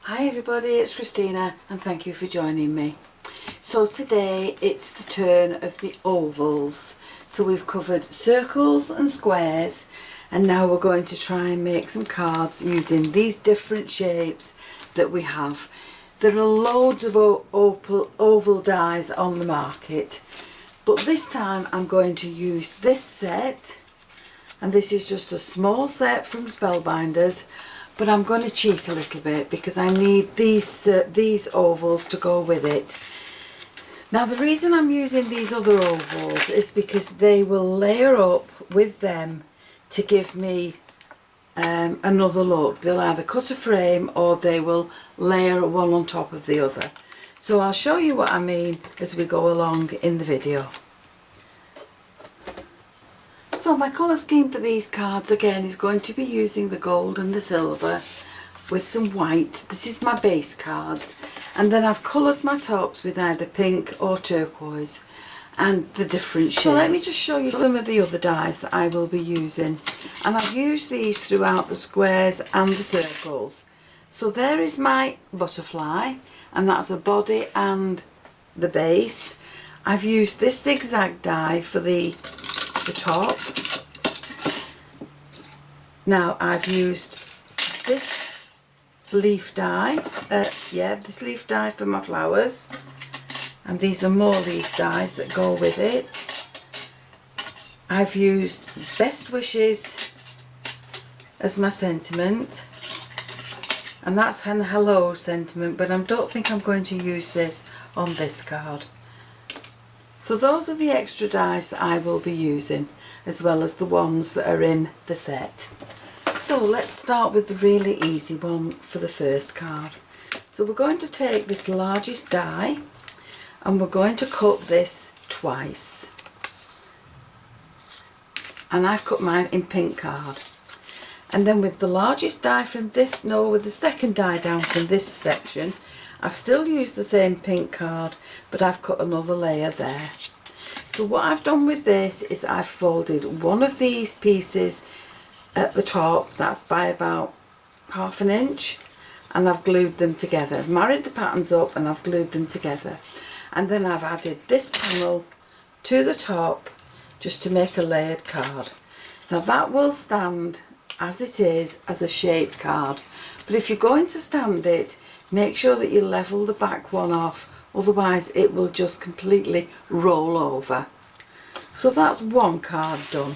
Hi everybody, it's Christina and thank you for joining me. So today it's the turn of the ovals. So we've covered circles and squares and now we're going to try and make some cards using these different shapes that we have. There are loads of oval dies on the market, but this time I'm going to use this set, and this is just a small set from Spellbinders. But I'm going to cheat a little bit because I need these ovals to go with it. Now the reason I'm using these other ovals is because they will layer up with them to give me another look. They'll either cut a frame or they will layer one on top of the other. So I'll show you what I mean as we go along in the video. So my colour scheme for these cards again is going to be using the gold and the silver with some white. This is my base cards, and then I've coloured my tops with either pink or turquoise and the different shades. So let me just show you some of the other dies that I will be using, and I've used these throughout the squares and the circles. So there is my butterfly, and that's a body and the base. I've used this zigzag die for the top. Now I've used this leaf die, this leaf die for my flowers, and these are more leaf dies that go with it. I've used Best Wishes as my sentiment, and that's an hello sentiment, but I don't think I'm going to use this on this card. So those are the extra dies that I will be using, as well as the ones that are in the set. So let's start with the really easy one for the first card. So we're going to take this largest die and we're going to cut this twice. And I've cut mine in pink card. And then with the largest die from this, with the second die down from this section, I've still used the same pink card, but I've cut another layer there. So what I've done with this is I've folded one of these pieces at the top, that's by about ½ inch, and I've glued them together. I've married the patterns up and I've glued them together. And then I've added this panel to the top just to make a layered card. Now that will stand as it is as a shaped card, but if you're going to stand it, make sure that you level the back one off, otherwise it will just completely roll over. So that's one card done.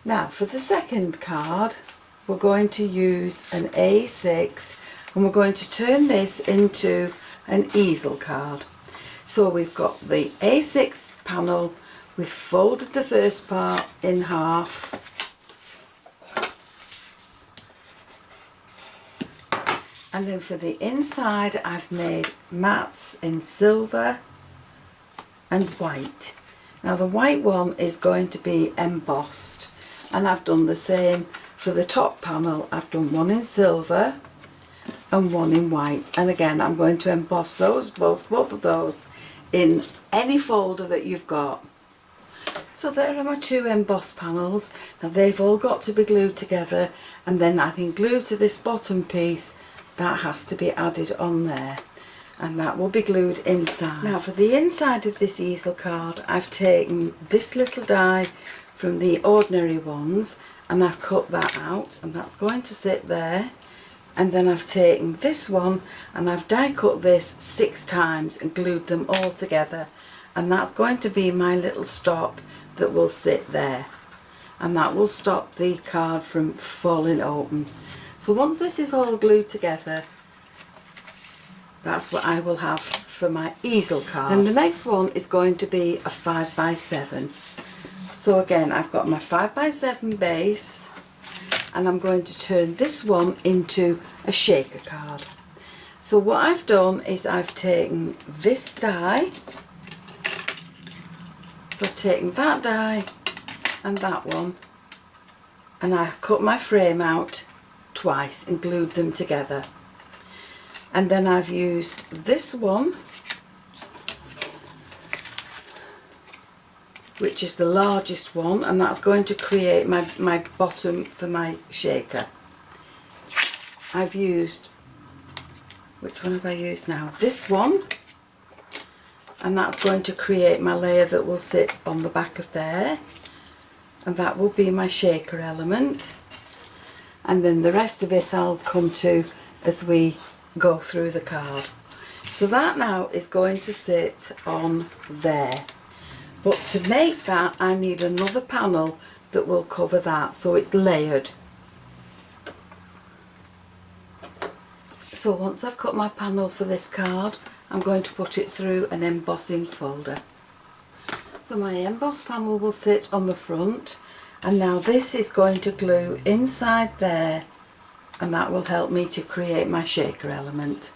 Now for the second card, we're going to use an A6 and we're going to turn this into an easel card. So we've got the A6 panel, we've folded the first part in half, and then for the inside I've made mats in silver and white. Now the white one is going to be embossed, and I've done the same for the top panel. I've done one in silver and one in white, and again I'm going to emboss those both of those in any folder that you've got. So there are my two embossed panels. Now they've all got to be glued together, and then I can glue to this bottom piece. That has to be added on there, and that will be glued inside. Now for the inside of this easel card, I've taken this little die from the ordinary ones and I've cut that out, and that's going to sit there. And then I've taken this one and I've die cut this 6 times and glued them all together, and that's going to be my little stop that will sit there, and that will stop the card from falling open. So once this is all glued together, that's what I will have for my easel card. And the next one is going to be a 5x7. So again, I've got my 5x7 base, and I'm going to turn this one into a shaker card. So what I've done is I've taken this die, so I've taken that die and that one, and I've cut my frame out twice and glued them together. And then I've used this one, which is the largest one, and that's going to create my bottom for my shaker. I've used which one have I used now? This one. And that's going to create my layer that will sit on the back of there. And that will be my shaker element. And then the rest of it I'll come to as we go through the card. So that now is going to sit on there. But to make that, I need another panel that will cover that, so it's layered. So once I've cut my panel for this card, I'm going to put it through an embossing folder. So my emboss panel will sit on the front, and now this is going to glue inside there, and that will help me to create my shaker element.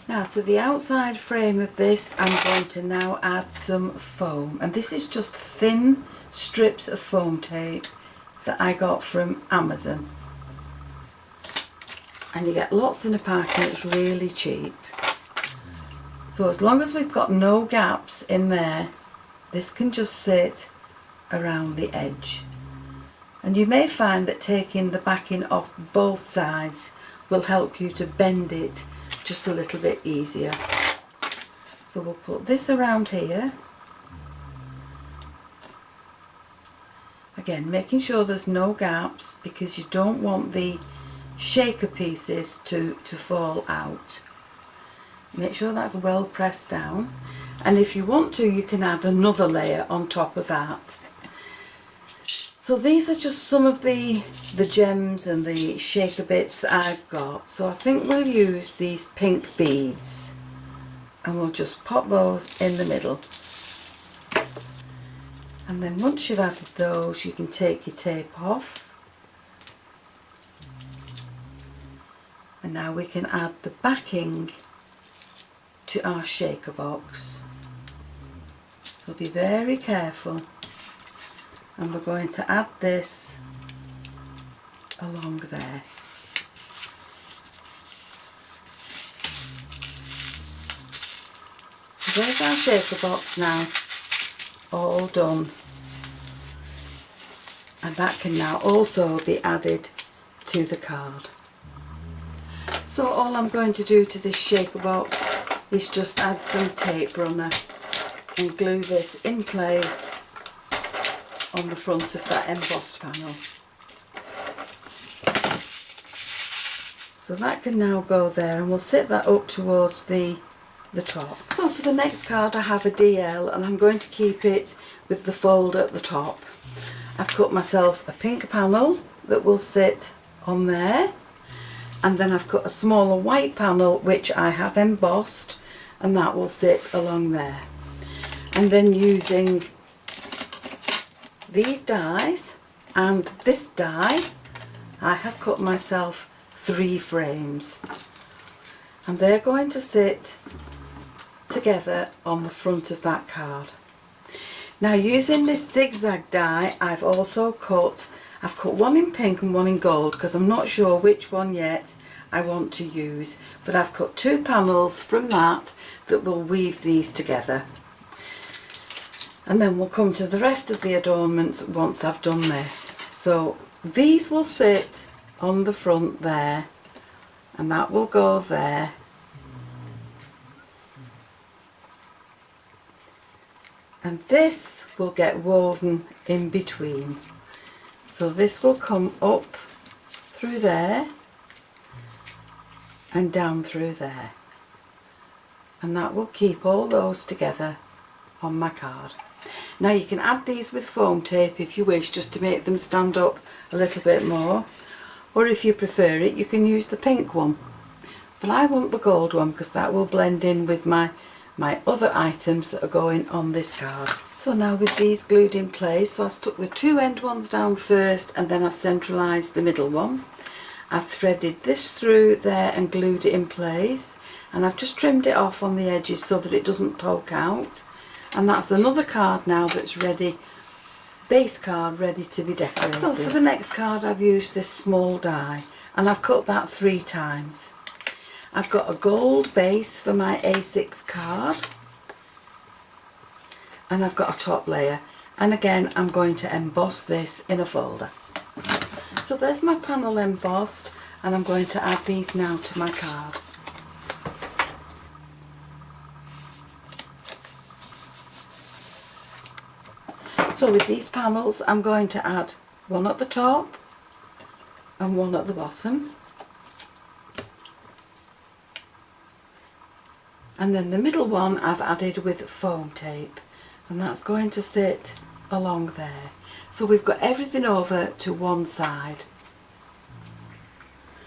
Now to the outside frame of this, I'm going to now add some foam, and this is just thin strips of foam tape that I got from Amazon. And you get lots in a pack and it's really cheap. So as long as we've got no gaps in there, this can just sit around the edge. And you may find that taking the backing off both sides will help you to bend it just a little bit easier. So we'll put this around here. Again, making sure there's no gaps because you don't want the shaker pieces to fall out. Make sure that's well pressed down, and if you want to, you can add another layer on top of that. So these are just some of the gems and the shaker bits that I've got. So I think we'll use these pink beads and we'll just pop those in the middle. And then once you've added those, you can take your tape off. And now we can add the backing to our shaker box. So be very careful. And we're going to add this along there. So there's our shaker box now, all done. And that can now also be added to the card. So all I'm going to do to this shaker box is just add some tape runner and glue this in place on the front of that embossed panel. So that can now go there, and we'll sit that up towards the top. So for the next card I have a DL, and I'm going to keep it with the fold at the top. I've cut myself a pink panel that will sit on there. And then I've cut a smaller white panel which I have embossed, and that will sit along there. And then using these dies and this die, I have cut myself 3 frames. And they're going to sit together on the front of that card. Now using this zigzag die, I've cut one in pink and one in gold because I'm not sure which one yet I want to use, but I've cut 2 panels from that will weave these together. And then we'll come to the rest of the adornments once I've done this. So these will sit on the front there, and that will go there. And this will get woven in between. So this will come up through there and down through there. And that will keep all those together on my card. Now you can add these with foam tape if you wish, just to make them stand up a little bit more. Or if you prefer it, you can use the pink one. But I want the gold one because that will blend in with my other items that are going on this card. So now with these glued in place, so I stuck the 2 end ones down first, and then I've centralised the middle one. I've threaded this through there and glued it in place, and I've just trimmed it off on the edges so that it doesn't poke out. And that's another card now that's ready, base card ready to be decorated. So for the next card I've used this small die, and I've cut that 3 times. I've got a gold base for my A6 card, and I've got a top layer, and again I'm going to emboss this in a folder. So there's my panel embossed, and I'm going to add these now to my card. So with these panels I'm going to add one at the top and one at the bottom, and then the middle one I've added with foam tape, and that's going to sit along there. So we've got everything over to one side.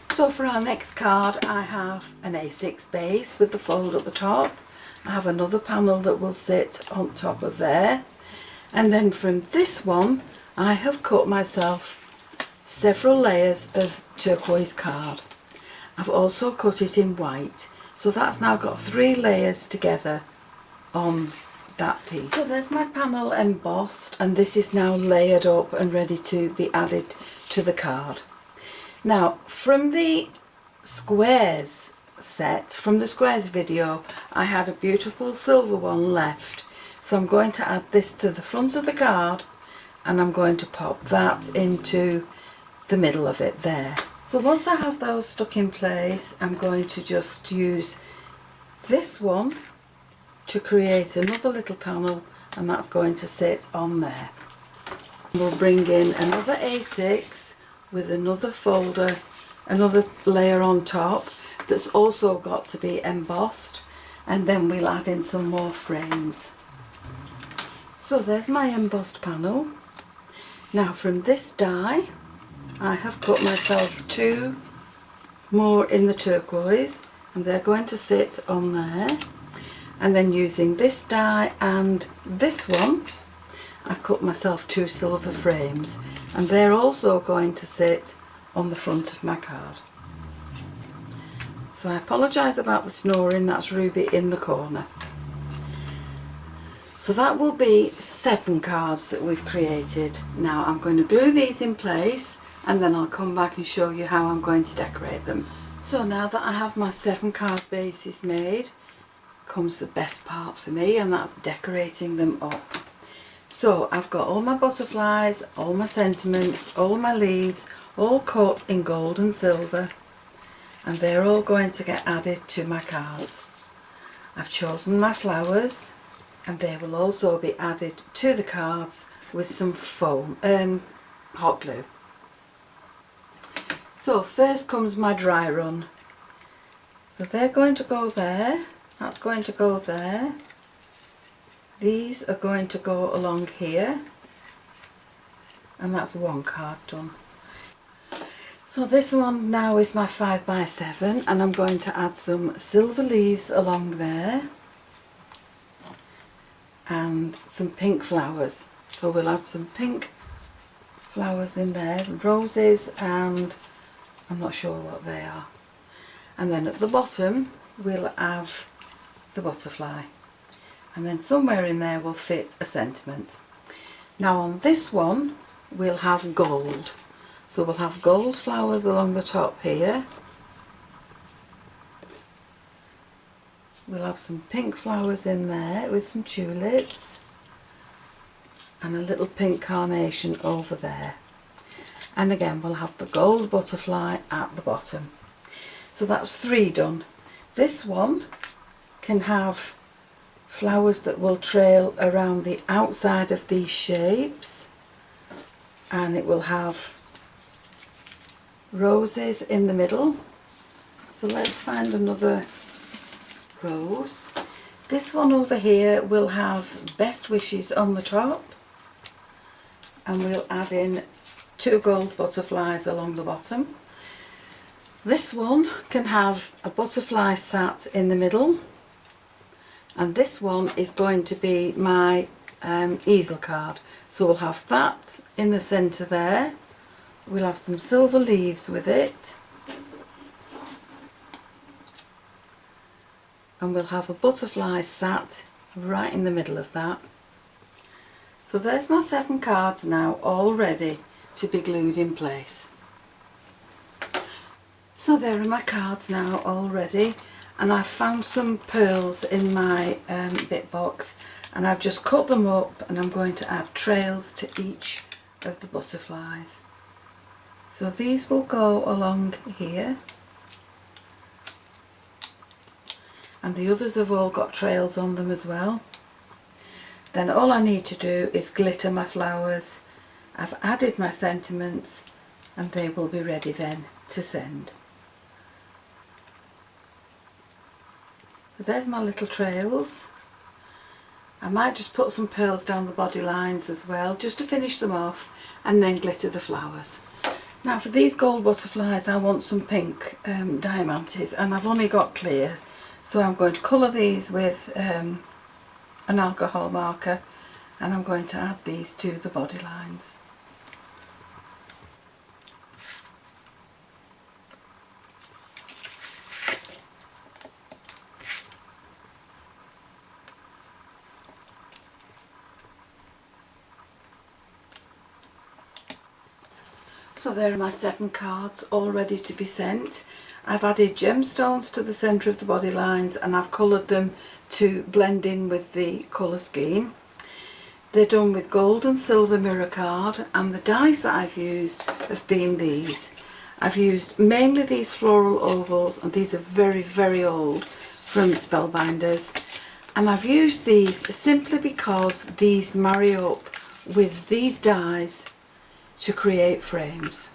So for our next card I have an A6 base with the fold at the top. I have another panel that will sit on top of there, and then from this one I have cut myself several layers of turquoise card. I've also cut it in white, so that's now got 3 layers together on that piece. So there's my panel embossed, and this is now layered up and ready to be added to the card. Now from the squares set, from the squares video, I had a beautiful silver one left, so I'm going to add this to the front of the card, and I'm going to pop that into the middle of it there. So once I have those stuck in place, I'm going to just use this one to create another little panel, and that's going to sit on there. We'll bring in another A6 with another folder, another layer on top that's also got to be embossed, and then we'll add in some more frames. So there's my embossed panel. Now from this die I have cut myself 2 more in the turquoise, and they're going to sit on there. And then using this die and this one, I cut myself 2 silver frames, and they're also going to sit on the front of my card. So I apologise about the snoring, that's Ruby in the corner. So that will be 7 cards that we've created. Now I'm going to glue these in place, and then I'll come back and show you how I'm going to decorate them. So now that I have my 7 card bases made, comes the best part for me, and that's decorating them up. So I've got all my butterflies, all my sentiments, all my leaves, all cut in gold and silver, and they're all going to get added to my cards. I've chosen my flowers, and they will also be added to the cards with some foam, hot glue. So first comes my dry run. So they're going to go there, that's going to go there, these are going to go along here, and that's 1 card done. So this one now is my 5x7, and I'm going to add some silver leaves along there and some pink flowers. So we'll add some pink flowers in there, roses, and I'm not sure what they are. And then at the bottom we'll have the butterfly, and then somewhere in there will fit a sentiment. Now on this one we'll have gold, so we'll have gold flowers along the top here, we'll have some pink flowers in there with some tulips, and a little pink carnation over there, and again we'll have the gold butterfly at the bottom. So that's 3 done. This one can have flowers that will trail around the outside of these shapes, and it will have roses in the middle. So let's find another rose. This one over here will have best wishes on the top, and we'll add in 2 gold butterflies along the bottom. This one can have a butterfly sat in the middle, and this one is going to be my easel card. So we'll have that in the centre there, we'll have some silver leaves with it, and we'll have a butterfly sat right in the middle of that. So there's my 7 cards now, all ready to be glued in place. So there are my cards now all ready, and I've found some pearls in my bit box, and I've just cut them up, and I'm going to add trails to each of the butterflies. So these will go along here, and the others have all got trails on them as well. Then all I need to do is glitter my flowers. I've added my sentiments and they will be ready then to send. So there's my little trails. I might just put some pearls down the body lines as well, just to finish them off, and then glitter the flowers. Now for these gold butterflies I want some pink diamantes, and I've only got clear, so I'm going to colour these with an alcohol marker, and I'm going to add these to the body lines. So there are my 7 cards all ready to be sent. I've added gemstones to the centre of the body lines and I've coloured them to blend in with the colour scheme. They're done with gold and silver mirror card, and the dies that I've used have been these. I've used mainly these floral ovals, and these are very, very old from Spellbinders. And I've used these simply because these marry up with these dies to create frames.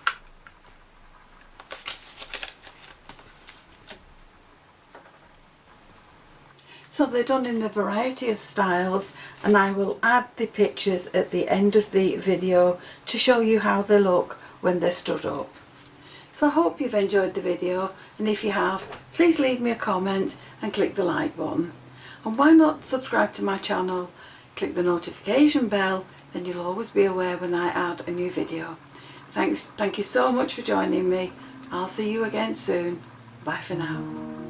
So they're done in a variety of styles, and I will add the pictures at the end of the video to show you how they look when they're stood up. So I hope you've enjoyed the video, and if you have, please leave me a comment and click the like button. And why not subscribe to my channel, click the notification bell, then you'll always be aware when I add a new video. Thank you so much for joining me. I'll see you again soon. Bye for now.